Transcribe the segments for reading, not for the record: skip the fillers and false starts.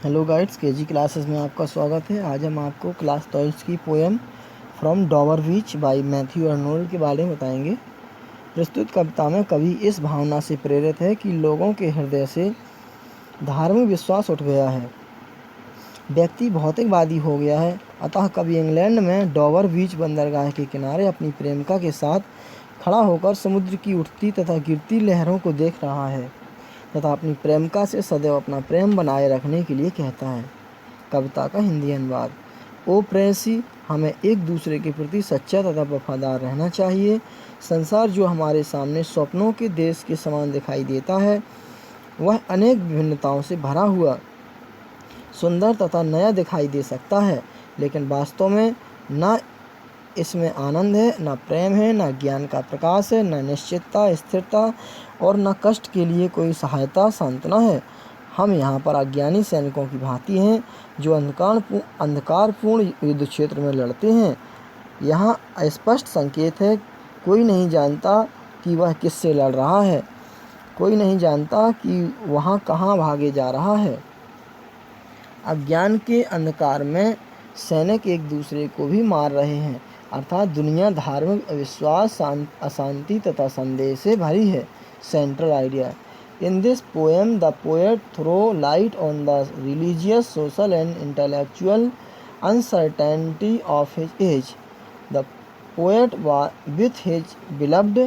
Hello guides, KG classes में आपका स्वागत है। आज हम आपको क्लास 12 की poem from डॉवर beach bye Matthew Arnold के बारे में बताएंगे। प्रस्तुत कविता में कवि इस भावना से प्रेरित है कि लोगों के हृदय से धार्मिक विश्वास उठ गया है, व्यक्ति भौतिकवादी हो गया है। अतः कवि इंग्लैंड में डॉवर बीच बंदरगाह के किनारे अपनी प्रेमिका के साथ खड़ा होकर समुद्र की उठती तथा गिरती लहरों को देख रहा है तथा अपनी प्रेमिका से सदैव अपना प्रेम बनाए रखने के लिए कहता है। कविता का हिंदी अनुवाद। ओ प्रेयसी, हमें एक दूसरे के प्रति सच्चा तथा वफादार रहना चाहिए। संसार जो हमारे सामने स्वप्नों के देश के समान दिखाई देता है, वह अनेक विभिन्नताओं से भरा हुआ, सुंदर तथा नया दिखाई दे सकता है, लेकिन वास्तव में न इसमें आनंद है, न प्रेम है, न ज्ञान का प्रकाश है, न निश्चितता, स्थिरता और न कष्ट के लिए कोई सहायता सांत्वना है। हम यहाँ पर अज्ञानी सैनिकों की भांति हैं जो अंधकारपूर्ण युद्ध क्षेत्र में लड़ते हैं। यहाँ अस्पष्ट संकेत है, कोई नहीं जानता कि वह किससे लड़ रहा है, कोई नहीं जानता कि वहाँ कहाँ भागे जा रहा है। अज्ञान के अंधकार में सैनिक एक दूसरे को भी मार रहे हैं, अर्थात दुनिया धार्मिक अविश्वास, अशांति तथा संदेह से भरी है। Central idea in this poem the poet throw light on the religious, social and intellectual uncertainty of his age. The poet with his beloved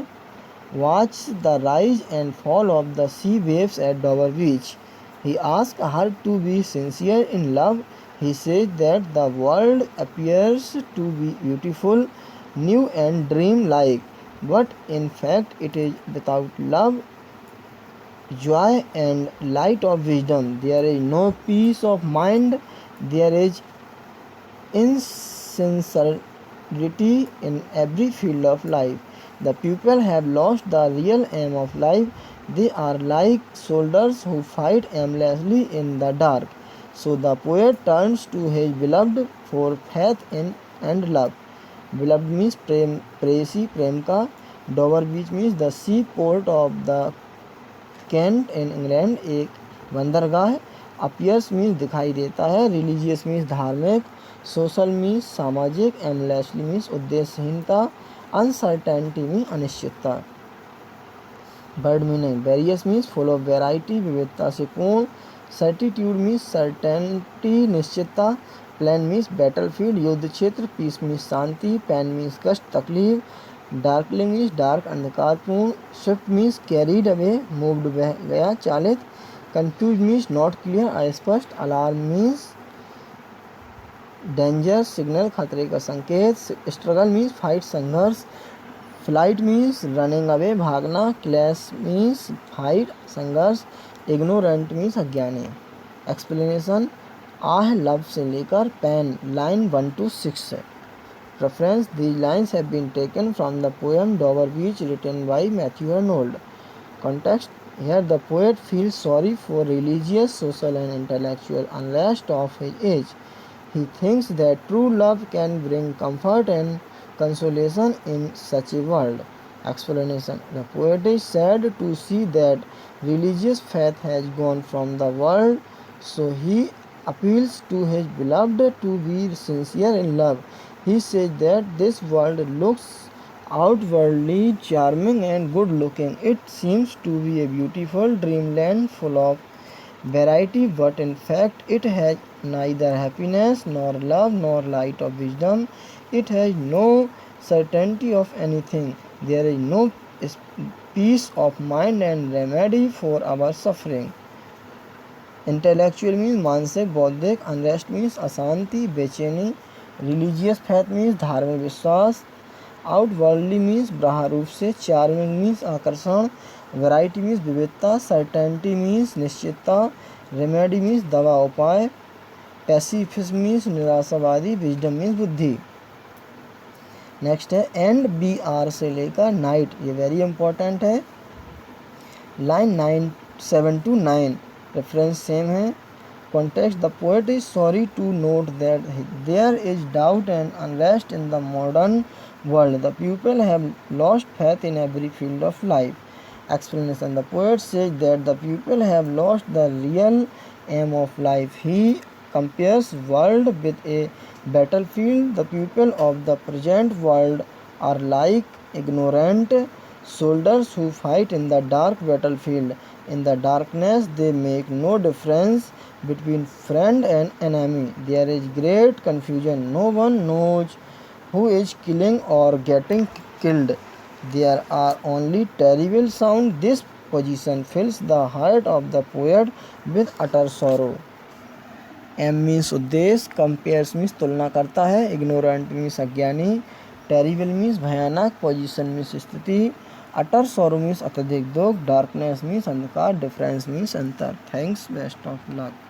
watched the rise and fall of the sea waves at Dover Beach. He asked her to be sincere in love. He says that the world appears to be beautiful, new and dream-like, but in fact it is without love, joy and light of wisdom. There is no peace of mind. There is insincerity in every field of life. The people have lost the real aim of life. They are like soldiers who fight aimlessly in the dark. So the poet turns to his beloved for faith in and love. Beloved means presi, premka. Dover Beach means the seaport of the Kent in England, एक बंदरगाह। Appears means दिखाई देता है। Religious means धार्मिक। Social means सामाजिक। Aimlessly means उद्देश्यहीनता। Uncertainty means अनिश्चितता। Word meaning various means full of variety, विविधता से पूर्ण। सर्टिट्यूड मीन्स सर्टेनिटी, निश्चितता। प्लेन मीन्स बैटलफील्ड, युद्ध क्षेत्र। पीस मीन्स शांति। पेन मीन्स कष्ट, तकलीफ। डार्कलिंग मीन्स डार्क, अंधकारपूर्ण। Swift means carried away, moved, बह गया, चालित। कंफ्यूज मीन्स नॉट क्लियर, अस्पष्ट। अलार्म मीन्स डेंजर, सिग्नल, खतरे का संकेत। स्ट्रगल मीन्स फाइट, संघर्ष। फ्लाइट मीन्स रनिंग अवे, भागना। क्लैश मीन्स फाइट, संघर्ष। इग्नोरेंट मीन्स अज्ञानी। एक्सप्लेनेशन आह लव से लेकर पेन लाइन 1 to 6 है। Reference: These lines have been taken from the poem Dover Beach written by Matthew Arnold. Context: Here the poet feels sorry for religious, social and intellectual unrest of his age. He thinks that true love can bring comfort and consolation in such a world. Explanation: The poet is sad to see that religious faith has gone from the world, so he appeals to his beloved to be sincere in love. He says that this world looks outwardly charming and good looking. It seems to be a beautiful dreamland full of variety, but in fact it has neither happiness nor love nor light of wisdom. It has no certainty of anything. There is no peace of mind and remedy for our suffering. Intellectual means मानसिक, बौद्धिक। Unrest means अशांति, बेचैनी। Religious faith means धार्मिक विश्वास। Outwardly means बाह्य रूप से। Charming means आकर्षण। वैरायटी मीन्स विविधता। सर्टेनिटी मीन्स निश्चितता। रेमेडी मीन्स दवा, उपाय। पैसिफिस्ट मीन्स निराशावादी। विजडम मीन्स बुद्धि। नेक्स्ट है एंड बी आर से लेकर नाइट, ये वेरी इंपॉर्टेंट है। लाइन 7 to 9 रेफरेंस सेम है। Context: The poet is sorry to note that there is doubt and unrest in the modern world. The people have lost faith in every field of life. Explanation: The poet says that the people have lost the real aim of life. He compares world with a battlefield. The people of the present world are like ignorant soldiers who fight in the dark battlefield. In the darkness they make no difference between friend and enemy. There is great confusion. No one knows who is killing or getting killed. There are only terrible sounds. This position fills the heart of the poet with utter sorrow. Aim means उद्देश्य, compares means तुलना करता है, ignorant means अज्ञानी, terrible means भयानक, position means स्थिति, utter sorrow means अत्यधिक दुख, darkness means अंधकार, डिफरेंस मीन्स अंतर। Thanks, best of luck.